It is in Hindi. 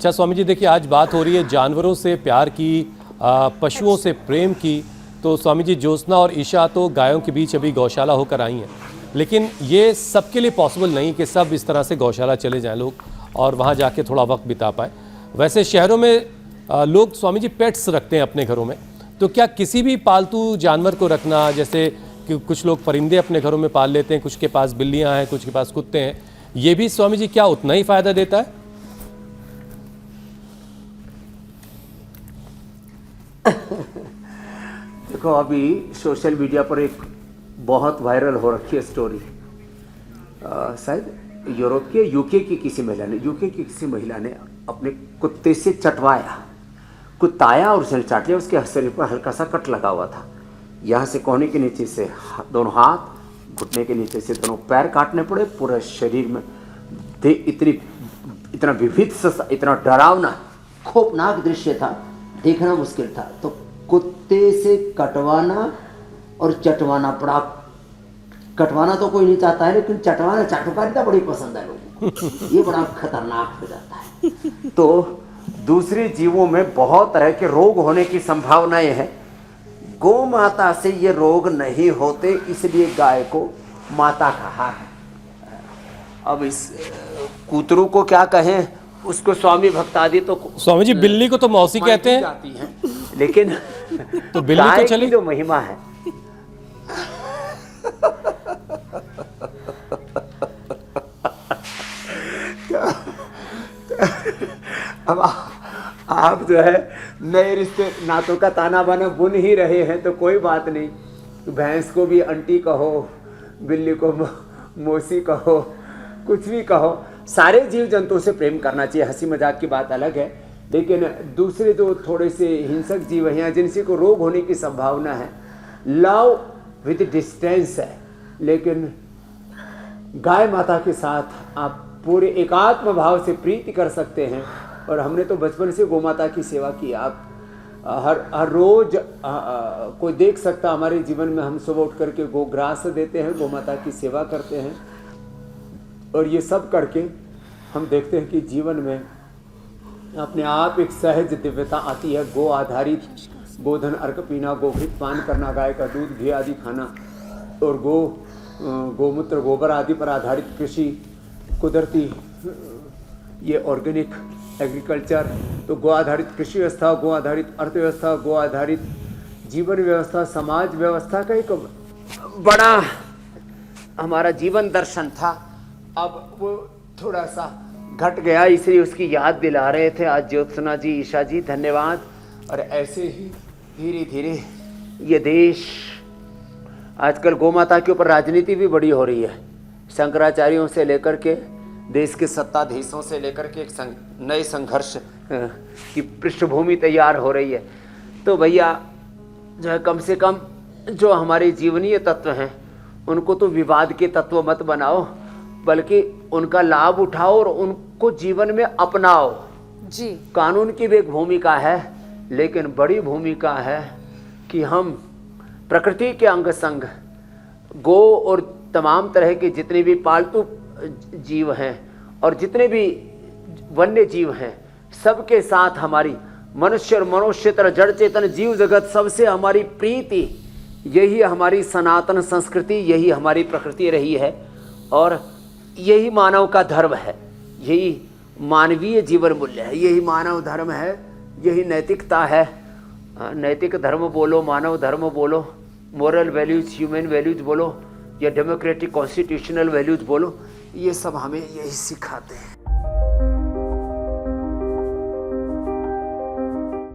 अच्छा स्वामी जी, देखिए आज बात हो रही है जानवरों से प्यार की, पशुओं से प्रेम की। तो स्वामी जी, ज्योत्सना और ईशा तो गायों के बीच अभी गौशाला होकर आई हैं, लेकिन ये सबके लिए पॉसिबल नहीं कि सब इस तरह से गौशाला चले जाएं लोग और वहाँ जाके थोड़ा वक्त बिता पाए। वैसे शहरों में लोग स्वामी जी पेट्स रखते हैं अपने घरों में, तो क्या किसी भी पालतू जानवर को रखना, जैसे कि कुछ लोग परिंदे अपने घरों में पाल लेते हैं, कुछ के पास बिल्लियाँ हैं, कुछ के पास कुत्ते हैं, ये भी स्वामी जी क्या उतना ही फायदा देता है? देखो, अभी सोशल मीडिया पर एक बहुत वायरल हो रखी है स्टोरी, शायद यूरोप के यूके की किसी महिला ने अपने कुत्ते से चटवाया, कुत्ता आया और उसने चाट लिया। उसके शरीर पर हल्का सा कट लगा हुआ था, यहाँ से कोहनी के नीचे से दोनों हाथ, घुटने के नीचे से दोनों पैर काटने पड़े। पूरे शरीर में इतना विविध, इतना डरावना, खौफनाक दृश्य था, देखना मुश्किल था। तो कुत्ते से कटवाना और चटवाना पड़ा। कटवाना तो कोई नहीं चाहता है, लेकिन चटवाना, चाटुकारिता बड़ी पसंद है लोगों को। ये बड़ा खतरनाक हो जाता है। तो दूसरे जीवों में बहुत तरह के रोग होने की संभावनाएं हैं। गौ माता से ये रोग नहीं होते, इसलिए गाय को माता कहा है। अब इस कूतरू को क्या कहें, उसको स्वामी भक्तादि तो स्वामी जी बिल्ली को तो मौसी कहते हैं, लेकिन तो बिल्ली तो चली। जो महिमा है अब आप जो है नए रिश्ते नातों का ताना बाना बुन ही रहे हैं, तो कोई बात नहीं। भैंस को भी आंटी कहो, बिल्ली को मौसी कहो, कुछ भी कहो, सारे जीव जंतुओं से प्रेम करना चाहिए। हंसी मजाक की बात अलग है, लेकिन दूसरे जो थोड़े से हिंसक जीव हैं, जिनसे को रोग होने की संभावना है, लव विद डिस्टेंस है। लेकिन गाय माता के साथ आप पूरे एकात्म भाव से प्रीति कर सकते हैं। और हमने तो बचपन से गौ माता की सेवा की। आप हर रोज कोई देख सकता, हमारे जीवन में हम सुबह उठ करके गोग्रास देते हैं, गौ माता की सेवा करते हैं, और ये सब करके हम देखते हैं कि जीवन में अपने आप एक सहज दिव्यता आती है। गो आधारित, गोधन अर्क पीना, गोघृत पान करना, गाय का दूध घी आदि खाना, और गोमूत्र गोबर आदि पर आधारित कृषि, कुदरती ये ऑर्गेनिक एग्रीकल्चर। तो गो आधारित कृषि व्यवस्था, गो आधारित अर्थव्यवस्था, गो आधारित जीवन व्यवस्था, समाज व्यवस्था का एक बड़ा हमारा जीवन दर्शन था। अब वो थोड़ा सा घट गया, इसलिए उसकी याद दिला रहे थे आज ज्योत्सना जी, ईशा जी, धन्यवाद। और ऐसे ही धीरे धीरे ये देश, आजकल गौ माता के ऊपर राजनीति भी बड़ी हो रही है। शंकराचार्यों से लेकर के देश के सत्ताधीशों से लेकर के एक नए संघर्ष की पृष्ठभूमि तैयार हो रही है। तो भैया जो है, कम से कम जो हमारे जीवनीय तत्व हैं उनको तो विवाद के तत्व मत बनाओ, बल्कि उनका लाभ उठाओ और उनको जीवन में अपनाओ जी। कानून की भी एक भूमिका है, लेकिन बड़ी भूमिका है कि हम प्रकृति के अंग संग गो और तमाम तरह के जितने भी पालतू जीव हैं और जितने भी वन्य जीव हैं, सबके साथ हमारी मनुष्य और मनुष्यतर जड़ चेतन जीव जगत सबसे हमारी प्रीति, यही हमारी सनातन संस्कृति, यही हमारी प्रकृति रही है। और यही मानव का धर्म है, यही मानवीय जीवन मूल्य है, यही मानव धर्म है, यही नैतिकता है। नैतिक धर्म बोलो, मानव धर्म बोलो, मोरल वैल्यूज, ह्यूमन वैल्यूज बोलो, या डेमोक्रेटिक कॉन्स्टिट्यूशनल वैल्यूज बोलो, ये सब हमें यही सिखाते हैं।